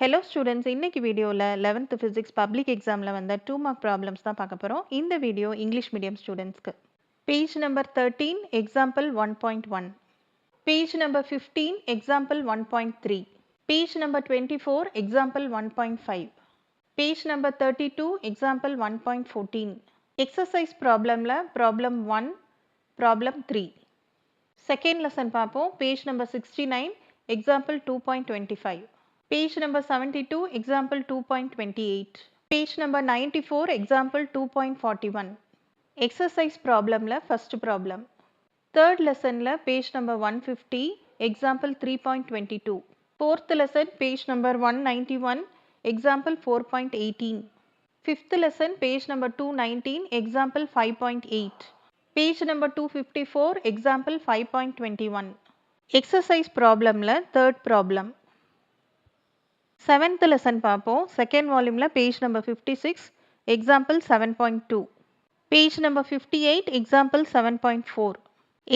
Hello students, இன்னைக்கு வீடியோல 11th physics public examல வந்த 2 mark problems தான் பார்க்க போறோம். இந்த video English medium studentsக்கு. Page number 13, example 1.1. Page number 15, example 1.3. Page number 24, example 1.5. Page number 32, example 1.14. Exercise problemல problem 1, problem 3. Second lesson பார்ப்போம். Page number 69, example 2.25. Page number 72, example 2.28. Page number 94, example 2.41. Exercise problem la first problem. Third lesson la page number 150, example 3.22. Fourth lesson page number 191, example 4.18. Fifth lesson page number 219, example 5.8. Page number 254, example 5.21. Exercise problem la third problem. 7th lesson பார்ப்போம். Second volume ல page number 56, example 7.2. Page number 58, example 7.4.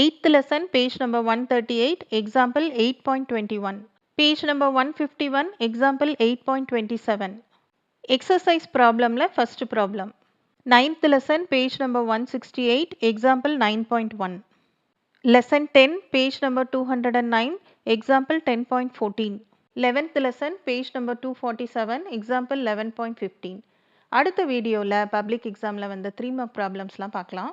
8th lesson page number 138, example 8.21. Page number 151, example 8.27. Exercise problem ல first problem. 9th lesson page number 168, example 9.1. Lesson 10, page number 209, example 10.14. 11th lesson page number 247, example 11.15. அடுத்த வீடியோல public எக்ஸாம்ல வந்த 3 mark problemsலாம் பார்க்கலாம்.